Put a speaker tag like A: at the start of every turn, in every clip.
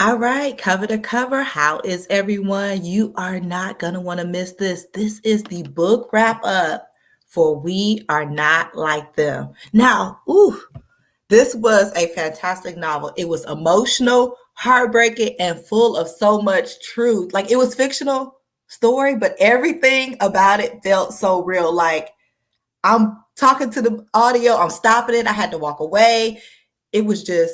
A: All right, cover to cover. How is everyone? You are not going to want to miss this. This is the book wrap up for We Are Not Like Them. Now, this was a fantastic novel. It was emotional, heartbreaking, and full of so much truth. Like, it was fictional story, but everything about it felt so real. Like, I'm talking to the audio, I'm stopping it. I had to walk away. It was just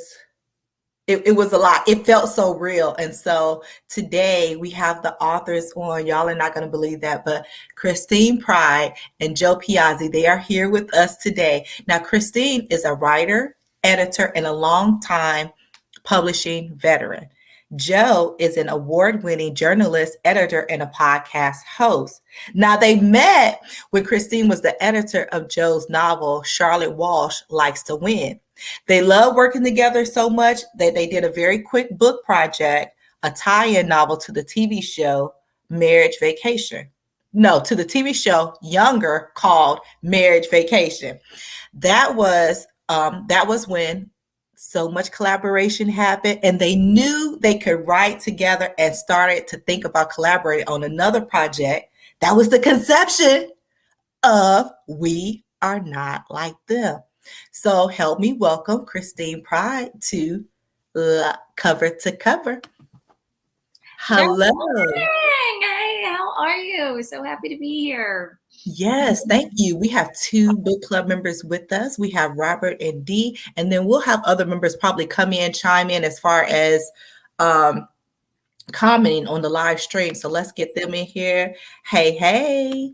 A: it was a lot. It felt so real. And so today we have the authors on. Y'all are not going to believe that, but Christine Pry and Joe Piazzi, they are here with us today. Now, Christine is a writer, editor, and a longtime publishing veteran. Joe is an award-winning journalist, editor, and a podcast host. Now, they met when Christine was the editor of Joe's novel, Charlotte Walsh Likes to Win. They love working together so much that they did a very quick book project, a tie-in novel to the TV show Marriage Vacation. No, to the TV show Younger called Marriage Vacation. That was when so much collaboration happened, and they knew they could write together and started to think about collaborating on another project. That was the conception of We Are Not Like Them. So help me welcome Christine Pry to Cover to Cover. Hello.
B: Hey, how are you? So happy to be here.
A: Yes, thank you. We have two book club members with us. We have Robert and Dee, and then we'll have other members probably come in, chime in as far as commenting on the live stream. So let's get them in here. Hey.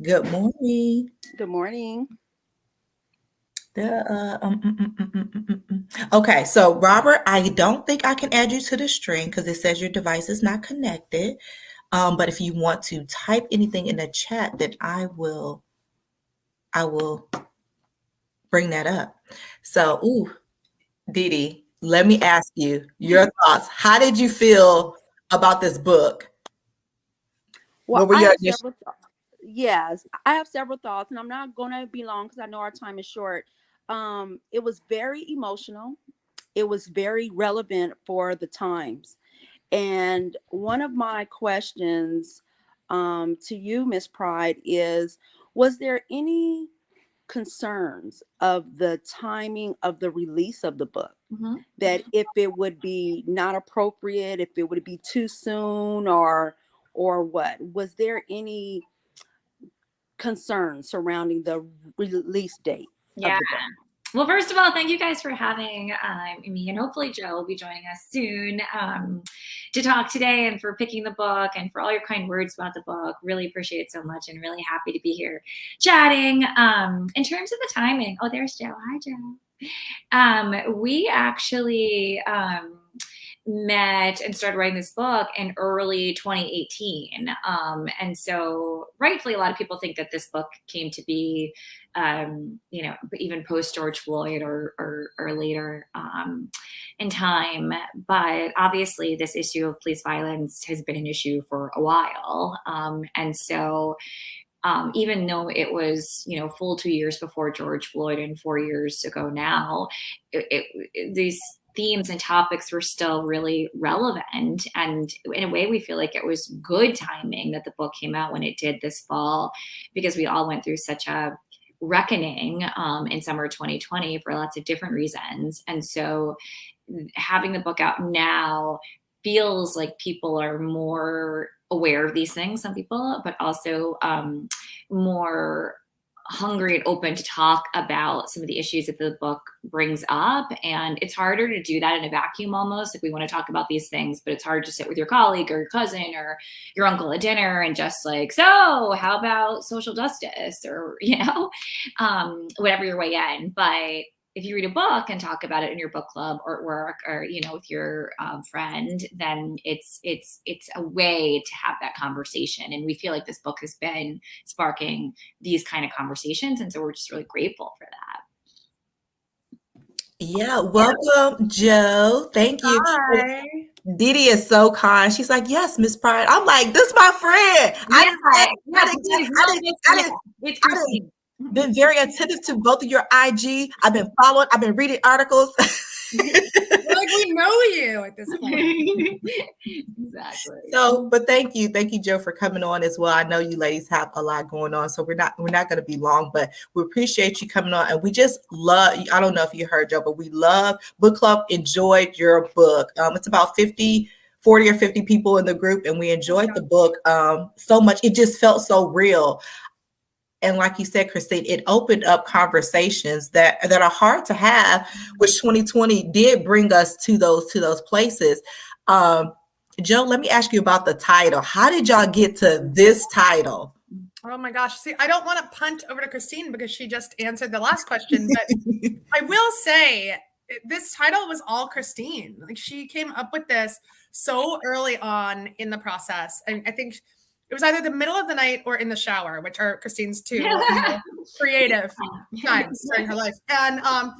A: Good morning.
C: Good morning.
A: Okay, so Robert, I don't think I can add you to the stream because it says your device is not connected. But if you want to type anything in the chat, then I will bring that up. So, Dee, let me ask you your thoughts. How did you feel about this book?
C: Well, yes, I have several thoughts, and I'm not going to be long because I know our time is short. It was very emotional. It was very relevant for the times. And one of my questions to you, Miss Pride, is, was there any concerns of the timing of the release of the book? Mm-hmm. That if it would be not appropriate, if it would be too soon, or what? Was there any concerns surrounding the release date?
B: Yeah. Well, first of all, thank you guys for having me, and hopefully Joe will be joining us soon to talk today, and for picking the book and for all your kind words about the book. Really appreciate it so much, and really happy to be here chatting. In terms of the timing, there's Joe. Hi, Joe. We actually met and started writing this book in early 2018. And so rightfully, a lot of people think that this book came to be, even post George Floyd or later in time. But obviously this issue of police violence has been an issue for a while. And so even though it was, full 2 years before George Floyd and 4 years ago now, these themes and topics were still really relevant. And in a way, we feel like it was good timing that the book came out when it did this fall, because we all went through such a reckoning in summer 2020 for lots of different reasons. And so having the book out now feels like people are more aware of these things, some people, but also more hungry and open to talk about some of the issues that the book brings up. And it's harder to do that in a vacuum almost. Like, we want to talk about these things, but it's hard to sit with your colleague or your cousin or your uncle at dinner and just like, so how about social justice, or, whatever your way in. But if you read a book and talk about it in your book club or at work or, with your friend, then it's a way to have that conversation. And we feel like this book has been sparking these kind of conversations. And so we're just really grateful for that.
A: Yeah. Welcome, Joe. Thank you.
B: Hi.
A: Dee is so kind. She's like, yes, Miss Pride. I'm like, this is my friend.
B: It's Christine.
A: Been very attentive to both of your IG. I've been following. I've been reading articles.
B: Like, we
D: know you at this point.
B: Exactly.
A: So, but thank you, Joe, for coming on as well. I know you ladies have a lot going on, so we're not going to be long, but we appreciate you coming on, and we just love. I don't know if you heard, Joe, but we love book club. Enjoyed your book. It's about 40 or 50 people in the group, and we enjoyed the book so much. It just felt so real. And like you said, Christine, it opened up conversations that are hard to have, which 2020 did bring us to those places. Joe, let me ask you about the title. How did y'all get to this title?
D: Oh my gosh. See, I don't want to punt over to Christine because she just answered the last question, but I will say this title was all Christine. Like, she came up with this so early on in the process. And I think it was either the middle of the night or in the shower, which are Christine's two creative times during her life. And I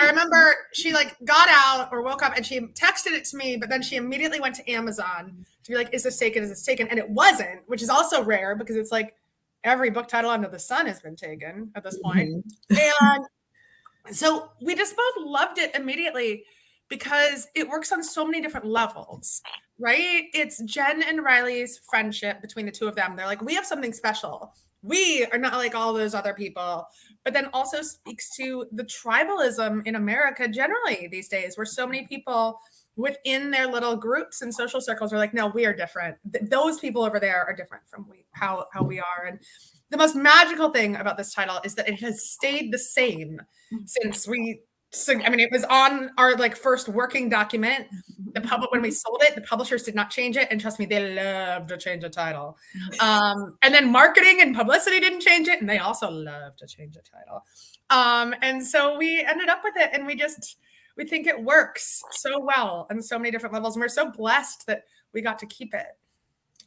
D: remember she like got out or woke up and she texted it to me, but then she immediately went to Amazon to be like, is this taken? Is this taken? And it wasn't, which is also rare because it's like every book title under the sun has been taken at this point. And so we just both loved it immediately because it works on so many different levels, right? It's Jen and Riley's friendship between the two of them. They're like, we have something special. We are not like all those other people, but then also speaks to the tribalism in America generally these days, where so many people within their little groups and social circles are like, no, we are different. Those people over there are different from how we are. And the most magical thing about this title is that it has stayed the same since it was on our like first working document. When we sold it, the publishers did not change it. And trust me, they love to change a title. And then marketing and publicity didn't change it. And they also love to change a title. And so we ended up with it. And we think it works so well on so many different levels. And we're so blessed that we got to keep it.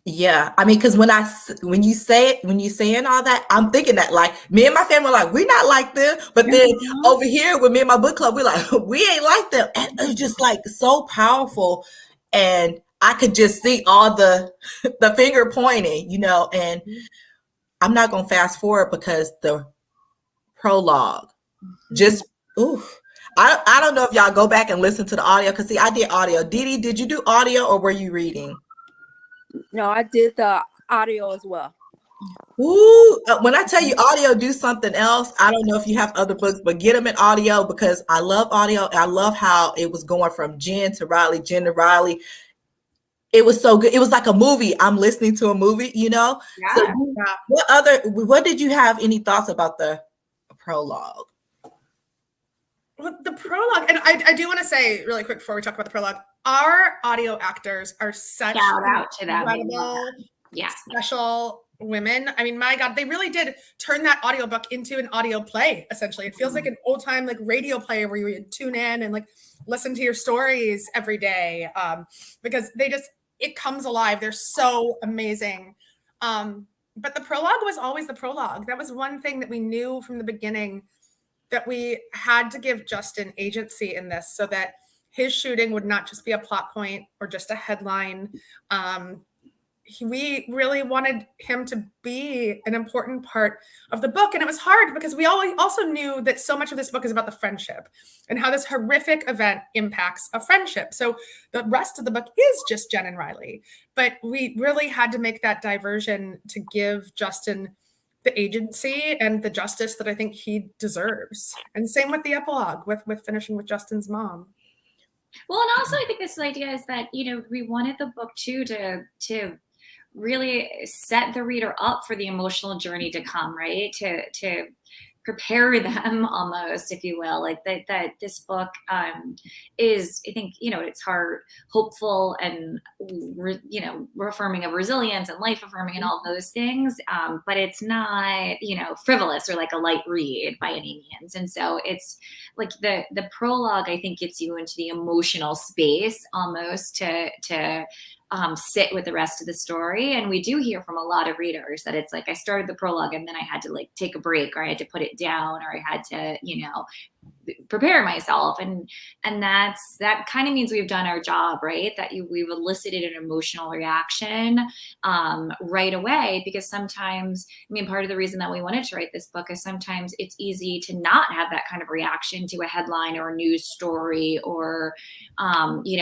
A: Yeah, I mean, because when you say saying all that, I'm thinking that like me and my family are like, we're not like them, but then over here with me and my book club, we're like, we ain't like them, and it's just like so powerful, and I could just see all the finger pointing, and I'm not gonna fast forward because the prologue just I don't know if y'all go back and listen to the audio, because see, I did audio. Didi, did you do audio or were you reading?
C: No, I did the audio as well.
A: Ooh, when I tell you audio do something else, I don't know if you have other books, but get them in audio, because I love audio. I love how it was going from Jen to Riley. It was so good. It was like a movie. I'm listening to a movie,
B: Yeah.
A: So what did you have any thoughts about the prologue?
D: Well, the prologue, and I do want to say really quick before we talk about the prologue, our audio actors are such
B: shout out to them.
D: incredible, special women. I mean, my God, they really did turn that audiobook into an audio play, essentially. It feels like an old time like radio play where you would tune in and like listen to your stories every day, because it comes alive. They're so amazing. But the prologue was always the prologue. That was one thing that we knew from the beginning, that we had to give Justin agency in this so that his shooting would not just be a plot point or just a headline. We really wanted him to be an important part of the book. And it was hard because we also knew that so much of this book is about the friendship and how this horrific event impacts a friendship. So the rest of the book is just Jen and Riley. But we really had to make that diversion to give Justin the agency and the justice that I think he deserves. And same with the epilogue, with finishing with Justin's mom.
B: Well, and also I think this idea is that, we wanted the book too to really set the reader up for the emotional journey to come, right? To prepare them almost, if you will, like that this book is, I think, it's heart hopeful and, affirming of resilience and life affirming and all those things. But it's not, frivolous or like a light read by any means. And so it's like the prologue, I think, gets you into the emotional space almost to sit with the rest of the story. And we do hear from a lot of readers that it's like, I started the prologue and then I had to like take a break, or I had to put it down, or I had to, prepare myself. And that kind of means we've done our job, right? That we've elicited an emotional reaction right away, because sometimes, I mean, part of the reason that we wanted to write this book is sometimes it's easy to not have that kind of reaction to a headline or a news story, or,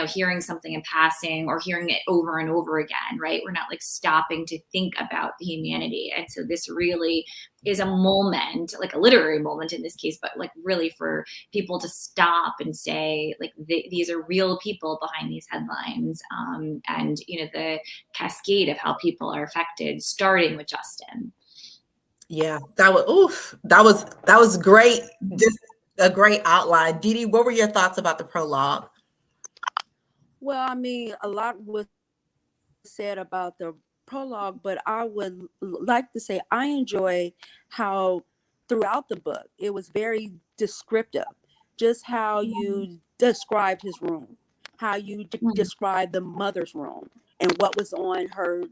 B: hearing something in passing or hearing it over and over again, right? We're not like stopping to think about the humanity. And so this really is a moment, like a literary moment in this case, but like really for people to stop and say, like, these are real people behind these headlines, and the cascade of how people are affected, starting with Justin.
A: Yeah, that was great. Just a great outline. Dee Dee, what were your thoughts about the prologue?
C: Well, I mean, a lot was said about the prologue, but I would like to say I enjoy how throughout the book it was very descriptive, just how you described his room, how you described the mother's room and what was on her,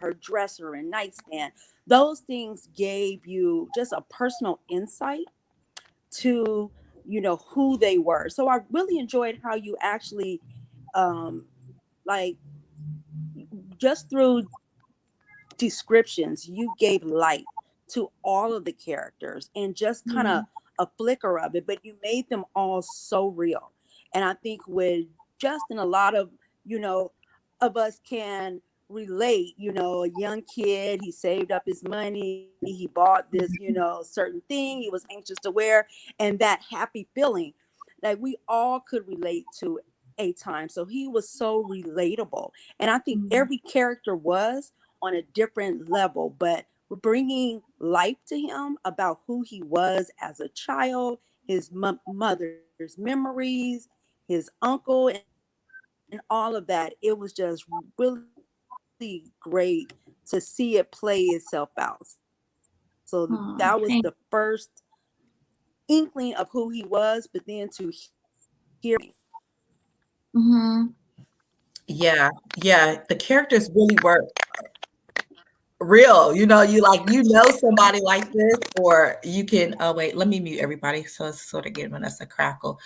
C: her dresser and nightstand. Those things gave you just a personal insight to, who they were. So I really enjoyed how you actually like just through descriptions, you gave light to all of the characters and just kind of a flicker of it, but you made them all so real. And I think with Justin, a lot of, of us can relate, a young kid, he saved up his money, he bought this, certain thing he was anxious to wear, and that happy feeling, like we all could relate to a time. So he was so relatable. And I think every character was on a different level, but we're bringing life to him about who he was as a child, his mother's memories, his uncle, and all of that. It was just really great to see it play itself out. So that was the first inkling of who he was, but then to hear.
A: Yeah, the characters really were real. You know somebody like this, or you can wait, let me mute everybody so it's sort of giving us a crackle.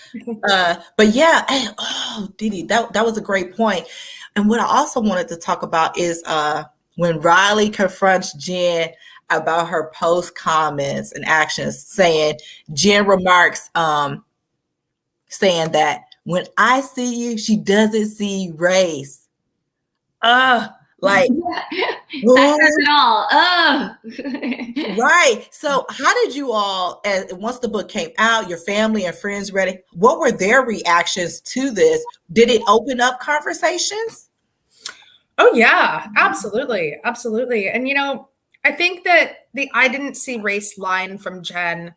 A: But yeah, Dee Dee, that was a great point. And what I also wanted to talk about is when Riley confronts Jen about her post comments and actions, saying Jen remarks saying that when I see you, she doesn't see race. Like
B: that says it all.
A: Right. So how did you all, once the book came out, your family and friends read it, what were their reactions to this? Did it open up conversations?
D: Oh yeah, absolutely. Absolutely. And I think that the I didn't see race line from Jen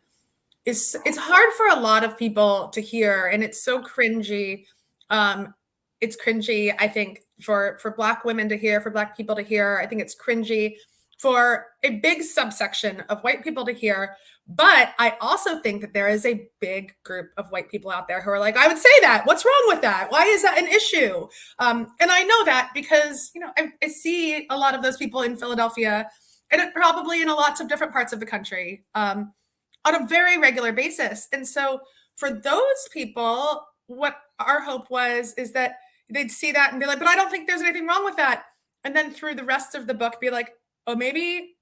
D: it's hard for a lot of people to hear, and it's so cringy. It's cringy, I think, for Black women to hear, for Black people to hear. I think it's cringy for a big subsection of white people to hear. But I also think that there is a big group of white people out there who are like, I would say that. What's wrong with that? Why is that an issue? And I know that because, I see a lot of those people in Philadelphia and probably in lots of different parts of the country. On a very regular basis. And so for those people, what our hope is that they'd see that and be like, but I don't think there's anything wrong with that. And then through the rest of the book, be like, oh, maybe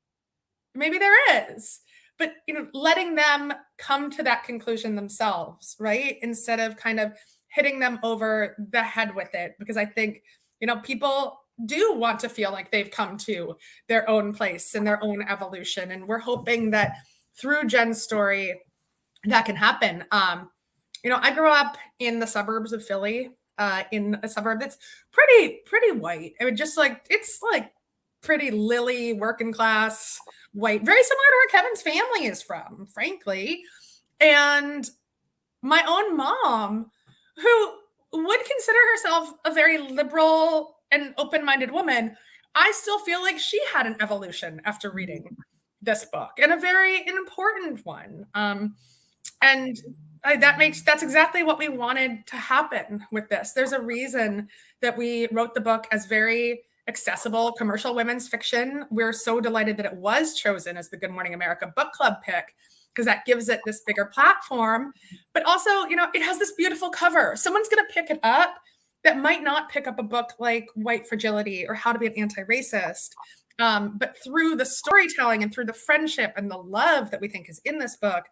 D: there is. But, letting them come to that conclusion themselves, right? Instead of kind of hitting them over the head with it. Because I think, people do want to feel like they've come to their own place and their own evolution. And we're hoping that through Jen's story, that can happen. I grew up in the suburbs of Philly, in a suburb that's pretty white. I mean, just like, it's like pretty lily, working class, white, very similar to where Kevin's family is from, frankly. And my own mom, who would consider herself a very liberal and open-minded woman, I still feel like she had an evolution after reading this book, and a very important one. That's exactly what we wanted to happen with this. There's a reason that we wrote the book as very accessible commercial women's fiction. We're so delighted that it was chosen as the Good Morning America book club pick. because that gives it this bigger platform. But also, you know, it has this beautiful cover. Someone's going to pick it up that might not pick up a book like White Fragility or How to Be an Anti-Racist. But through the storytelling and through the friendship and the love that we think is in this book,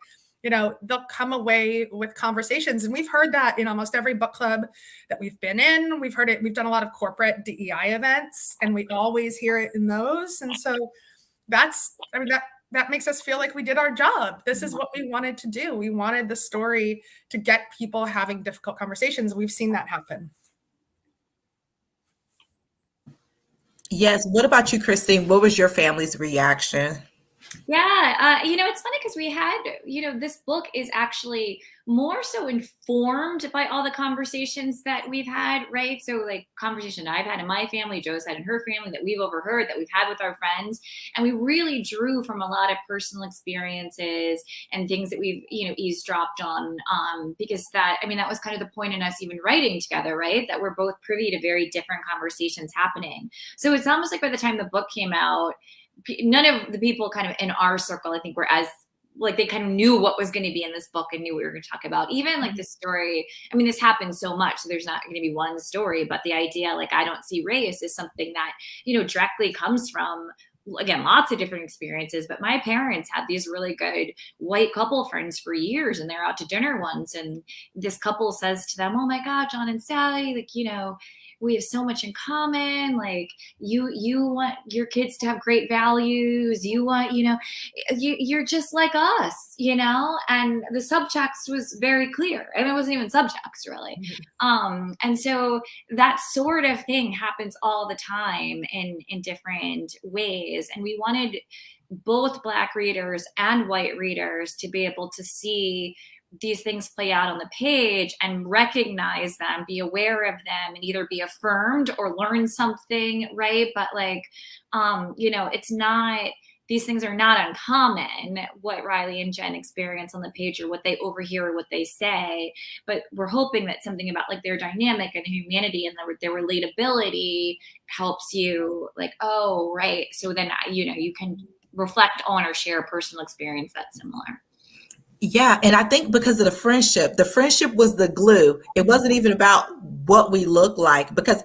D: you know, they'll come away with conversations. And we've heard that in almost every book club that we've been in. We've heard it. We've done a lot of corporate DEI events, and we always hear it in those. And so that makes us feel like we did our job. This is what we wanted to do. We wanted the story to get people having difficult conversations. We've seen that happen.
A: Yes. What about you, Christine? What was your family's reaction?
B: Yeah, you know, it's funny because we had, you know, this book is actually more so informed by all the conversations that we've had, right? So like conversation I've had in my family, Joe's had in her family, that we've overheard, that we've had with our friends. And we really drew from a lot of personal experiences and things that we've, you know, eavesdropped on, because that, I mean, that was kind of the point in us even writing together, right? That we're both privy to very different conversations happening. So it's almost like by the time the book came out, none of the people kind of in our circle, I think, were as like, they kind of knew what was going to be in this book and knew what we were going to talk about. Even like the story, I mean, this happens so much, so there's not going to be one story, but the idea, like, I don't see race is something that, you know, directly comes from, again, lots of different experiences. But my parents had these really good white couple friends for years, and they're out to dinner once, and this couple says to them, "Oh my God, John and Sally, like, you know, we have so much in common. Like, you want your kids to have great values. You want, you know, you're just like us, you know." And the subtext was very clear, and it wasn't even subtext really. And so that sort of thing happens all the time in different ways. And we wanted both Black readers and white readers to be able to see these things play out on the page and recognize them, be aware of them, and either be affirmed or learn something, right? But like, you know, it's not, these things are not uncommon, what Riley and Jen experience on the page or what they overhear or what they say. But we're hoping that something about like their dynamic and humanity and their relatability helps you like, oh, right. So then, you know, you can reflect on or share a personal experience that's similar.
A: Yeah, and I think because of the friendship was the glue. It wasn't even about what we look like, because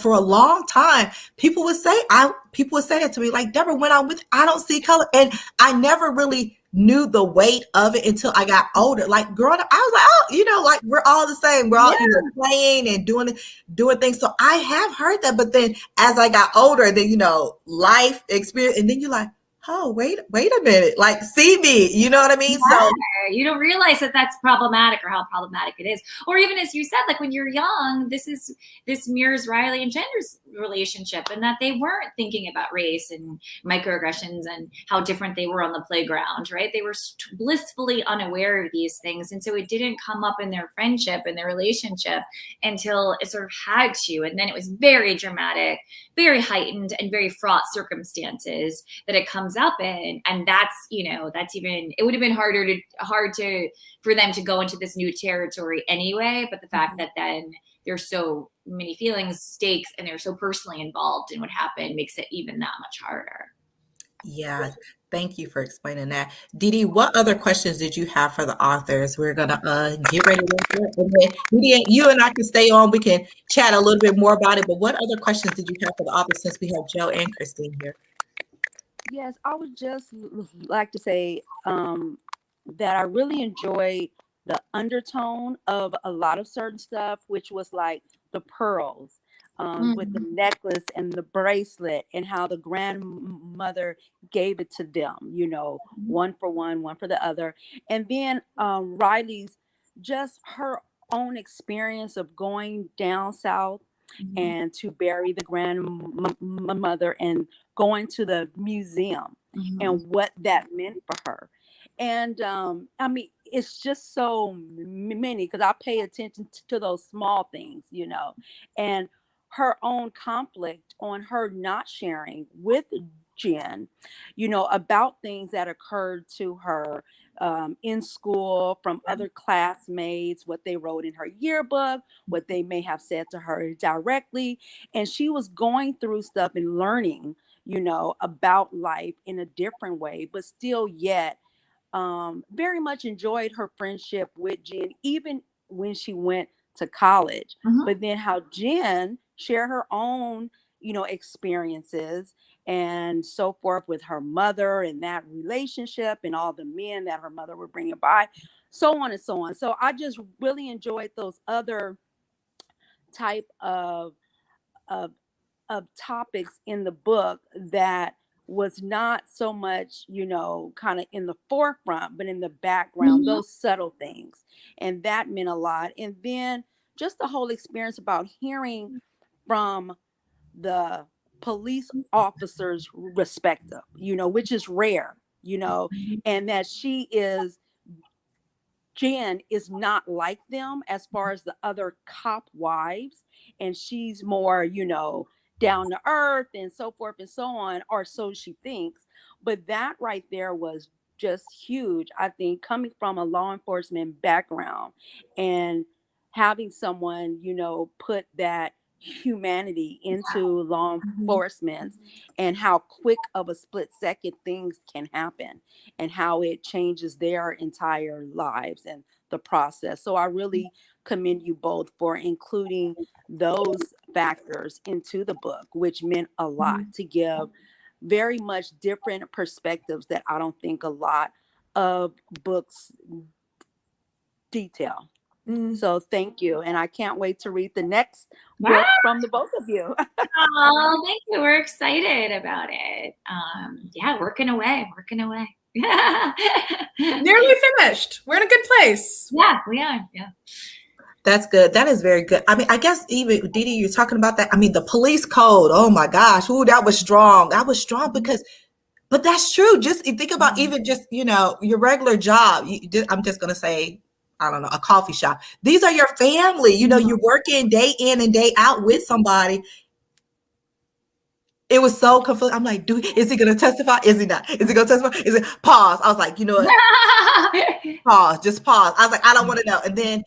A: for a long time, people would say that to me, like, Deborah, when I'm with, I don't see color, and I never really knew the weight of it until I got older. Like growing up, I was like, oh, you know, like we're all the same. We're all, you know, playing and doing things. So I have heard that, but then as I got older, then, you know, life experience, and then you're like, oh, wait a minute, like, see me, you know what I mean?
B: Yeah.
A: So
B: You don't realize that that's problematic or how problematic it is. Or even as you said, like when you're young, this mirrors Riley and Jender's relationship, and that they weren't thinking about race and microaggressions and how different they were on the playground, right? They were blissfully unaware of these things. And so it didn't come up in their friendship and their relationship until it sort of had to. And then it was very dramatic, very heightened, and very fraught circumstances that it comes up in. And that's, you know, that's even, it would have been hard for them to go into this new territory anyway. But the fact that then there's so many feelings, stakes, and they're so personally involved in what happened makes it even that much harder.
A: Yeah, thank you for explaining that. Dee Dee, what other questions did you have for the authors? We're gonna get ready to work, and then Dee Dee, you and I can stay on. We can chat a little bit more about it. But what other questions did you have for the authors, since we have Joe and Christine here?
C: Yes, I would just like to say that I really enjoyed the undertone of a lot of certain stuff, which was like the pearls with the necklace and the bracelet, and how the grandmother gave it to them, you know, one for one, one for the other. And then Riley's, just her own experience of going down south and to bury the grandmother and going to the museum and what that meant for her. And I mean, it's just so many, because I pay attention to those small things, you know, and her own conflict on her not sharing with Jen, you know, about things that occurred to her in school from other classmates, what they wrote in her yearbook, what they may have said to her directly. And she was going through stuff and learning, you know, about life in a different way, but still yet very much enjoyed her friendship with Jen, even when she went to college.
B: Mhm.
C: But then how Jen shared her own, experiences and so forth with her mother and that relationship and all the men that her mother would bring by, so on and so on. So I just really enjoyed those other type of topics in the book that was not so much, kind of in the forefront, but in the background,
B: Mhm.
C: those subtle things. And that meant a lot. And then just the whole experience about hearing from the police officer's perspective, which is rare, and that Jen is not like them as far as the other cop wives, and she's more, down to earth and so forth and so on, or so she thinks. But that right there was just huge, I think, coming from a law enforcement background and having someone, put that humanity into law enforcement and how quick of a split second things can happen and how it changes their entire lives and the process. So I really commend you both for including those factors into the book, which meant a lot to give very much different perspectives that I don't think a lot of books detail. So thank you. And I can't wait to read the next book from the both of you.
B: Oh, thank you. We're excited about it. Yeah, working away.
D: Nearly finished. We're in a good place.
B: Yeah, we are. Yeah.
A: That's good. That is very good. I mean, I guess even Didi, you're talking about that. I mean, the police code. Oh my gosh. Ooh, that was strong. That was strong because, but that's true. Just think about even just, your regular job. I'm just going to say, I don't know, a coffee shop. These are your family. You're working day in and day out with somebody. It was so confusing. I'm like, is he going to testify? Is he not? Is he going to testify? Is it pause? I was like, you know what? Pause. Just pause. I was like, I don't want to know. And then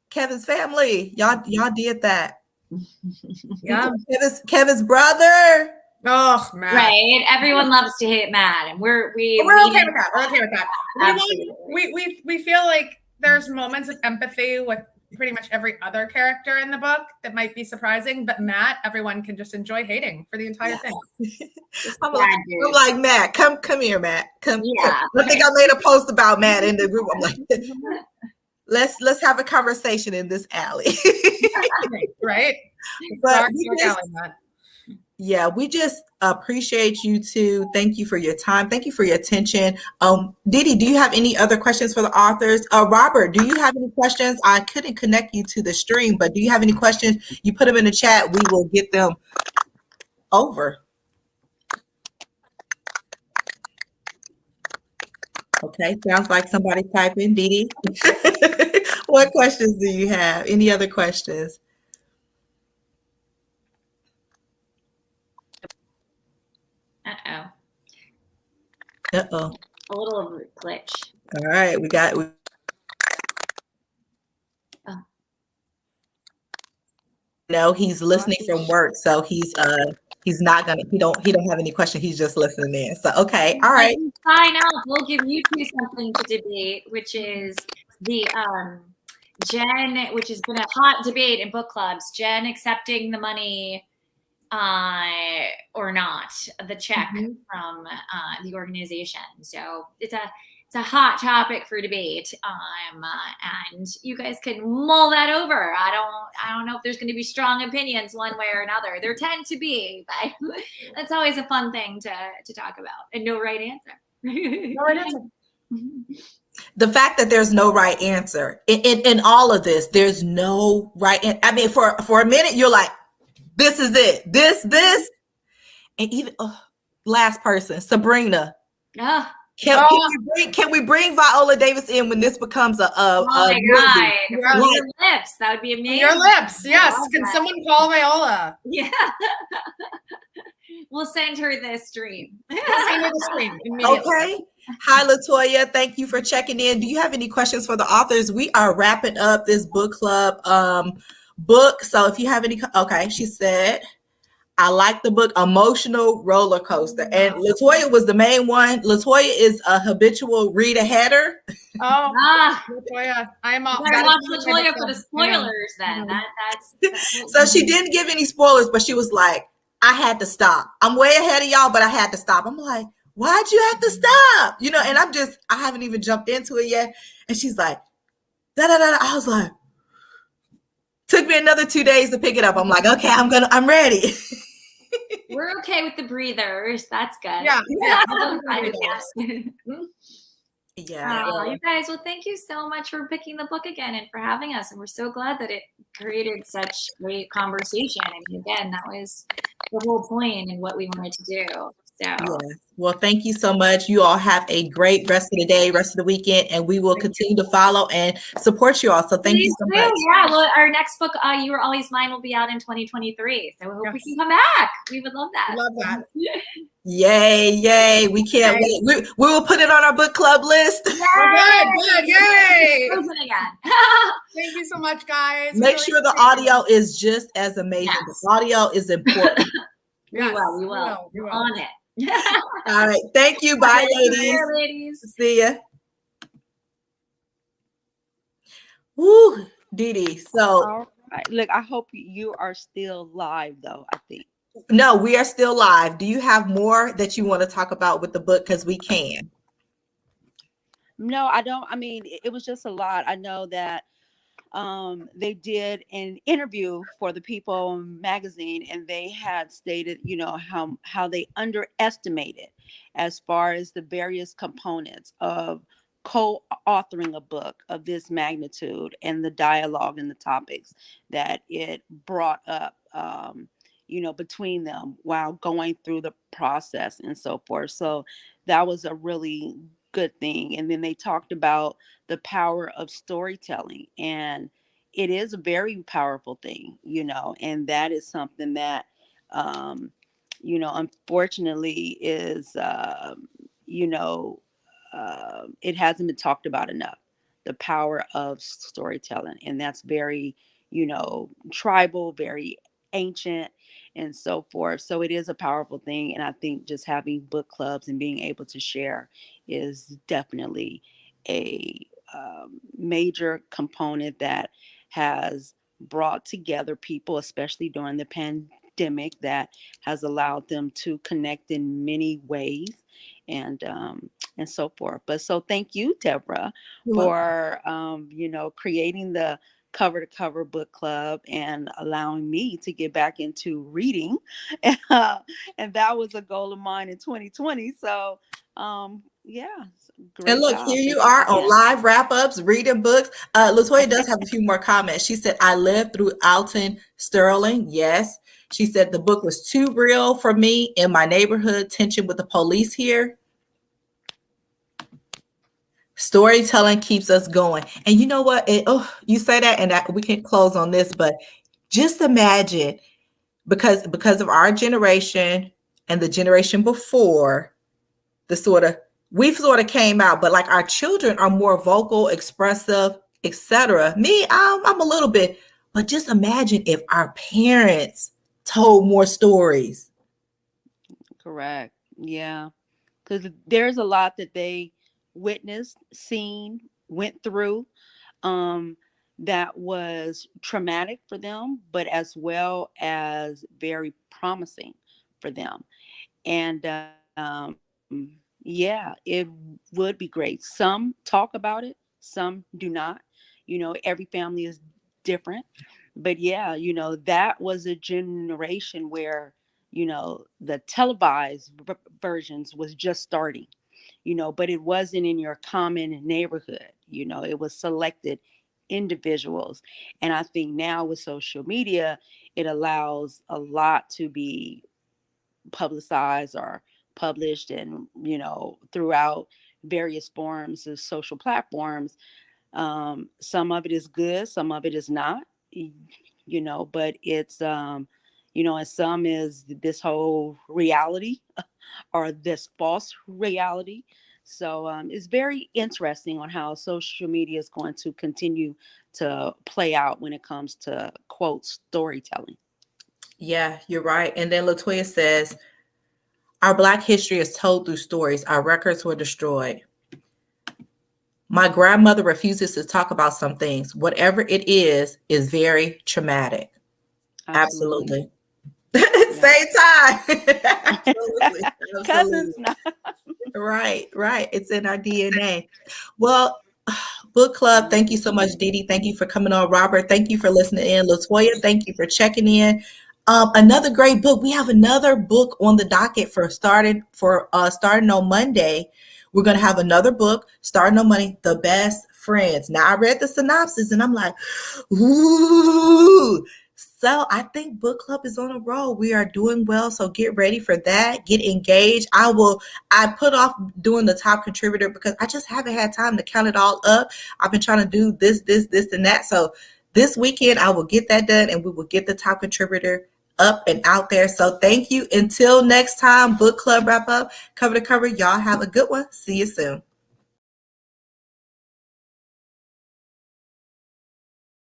A: Kevin's family, y'all did that.
D: Yeah.
A: Kevin's brother.
D: Oh, Matt.
B: Right. Everyone loves to hate Matt, and we're okay
D: with that. We're okay with that.
B: Absolutely.
D: We feel like there's moments of empathy with pretty much every other character in the book that might be surprising, but Matt, everyone can just enjoy hating for the entire thing.
A: I'm like, Matt, come here, Matt. Come. I think I made a post about Matt in the group. I'm like, let's have a conversation in this alley.
D: Right.
A: But we just appreciate you too. Thank you for your time. Thank you for your attention. Didi, do you have any other questions for the authors? Robert, do you have any questions? I couldn't connect you to the stream, but do you have any questions? You put them in the chat. We will get them over. Okay, sounds like somebody typing. Didi, what questions do you have? Any other questions?
B: Uh-oh.
A: Uh-oh.
B: A little glitch.
A: All right, we got. No, he's listening from work, so he's not gonna. He don't have any questions. He's just listening in. So okay, all right.
B: Sign up. We'll give you two something to debate, which is the Jen, which has been a hot debate in book clubs. Jen accepting the money or not, the check from the organization. So it's a hot topic for debate, and you guys can mull that over. I don't know if there's going to be strong opinions one way or another. There tend to be, but that's always a fun thing to talk about. And no right answer.
D: No right answer.
A: The fact that there's no right answer in all of this, there's no right. I mean, for a minute, you're like, this is it. This, and even last person, Sabrina. Can we bring Viola Davis in when this becomes a
B: oh my God. Your lips. That would be amazing.
D: Your lips, yes. Can someone call Viola?
B: Yeah. We'll send her this stream.
A: Okay. Hi, Latoya. Thank you for checking in. Do you have any questions for the authors? We are wrapping up this book club book. So if you have any, okay, she said, I like the book, emotional roller coaster. And Latoya was the main one. Latoya is a habitual read-aheader.
D: Oh, Latoya, I'm all.
B: Better watch Latoya for the spoilers then. That's
A: So she didn't give any spoilers, but she was like, I had to stop. I'm way ahead of y'all, but I had to stop. I'm like, why'd you have to stop? You know, and I haven't even jumped into it yet. And she's like, da da da. I was like, took me another 2 days to pick it up. I'm like, okay, I'm ready.
B: We're okay with the breathers. That's good.
D: Yeah.
A: Yeah.
B: You guys, well, thank you so much for picking the book again and for having us. And we're so glad that it created such great conversation. I mean, again, that was the whole point and what we wanted to do. So,
A: yes. Well, thank you so much. You all have a great rest of the day, rest of the weekend, and we will continue to follow and support you all. So thank you so much.
B: Yeah, well, our next book, You Were Always Mine, will be out in 2023. So we hope we can come back. We would love that.
D: Love that.
A: Yay. We can't wait. We will put it on our book club list.
D: Good. Yay. Thank you so much, guys.
A: Make sure the audio is just as amazing. Yes. The audio is important.
B: We will. We're on it.
A: All right. Thank you. Bye, ladies.
B: Bye, ladies.
A: See ya. Woo, Dee Dee. So,
C: all right. Look, I hope you are still live, though, I think.
A: No, we are still live. Do you have more that you want to talk about with the book? Because we can.
C: No, I don't. I mean, it was just a lot. I know that they did an interview for the People magazine, and they had stated, you know, how they underestimated as far as the various components of co-authoring a book of this magnitude and the dialogue and the topics that it brought up, you know, between them while going through the process and so forth. So that was a really good thing. And then they talked about the power of storytelling, and it is a very powerful thing, you know, and that is something that, you know, unfortunately is, you know, it hasn't been talked about enough, the power of storytelling. And that's very, you know, tribal, very ancient and so forth. So it is a powerful thing. And I think just having book clubs and being able to share is definitely a major component that has brought together people, especially during the pandemic, that has allowed them to connect in many ways and so forth. But so thank you, Deborah, for you know, creating the cover to cover book club and allowing me to get back into reading. And that was a goal of mine in 2020. So yeah.
A: And look, here you are on live wrap-ups, reading books. Latoya does have a few more comments. She said, I lived through Alton Sterling. Yes. She said the book was too real for me in my neighborhood, tension with the police here. Storytelling keeps us going. And you know what? You say that, and we can close on this, but just imagine, because of our generation and the generation before, we sort of came out, but like our children are more vocal, expressive, etc. Me, I'm a little bit, but just imagine if our parents told more stories.
C: Correct. Yeah. Because there's a lot that they witnessed, seen, went through, that was traumatic for them, but as well as very promising for them. And yeah, it would be great. Some talk about it, some do not. You know, every family is different. But yeah, you know, that was a generation where, you know, the televised versions was just starting, you know, but it wasn't in your common neighborhood. You know, it was selected individuals. And I think now with social media, it allows a lot to be publicized or published, and you know, throughout various forms of social platforms. Some of it is good, some of it is not, you know, but it's you know, and some is this whole reality or this false reality. So it's very interesting on how social media is going to continue to play out when it comes to quote storytelling.
A: Yeah, you're right. And then Latoya says, our Black history is told through stories. Our records were destroyed. My grandmother refuses to talk about some things. Whatever it is very traumatic. Absolutely. Same time. Absolutely.
C: Cousins.
A: Absolutely. Right. It's in our DNA. Well, book club, thank you so much, Didi. Thank you for coming on. Robert, thank you for listening in. Latoya, thank you for checking in. Another great book. We have another book on the docket for starting on Monday. We're going to have another book starting on Monday, The Best Friends. Now, I read the synopsis and I'm like, ooh. So I think book club is on a roll. We are doing well. So get ready for that. Get engaged. I put off doing the top contributor because I just haven't had time to count it all up. I've been trying to do this, and that. So this weekend I will get that done and we will get the top contributor up and out there. So thank you. Until next time, book club wrap up, cover to cover. Y'all have a good one. See you soon.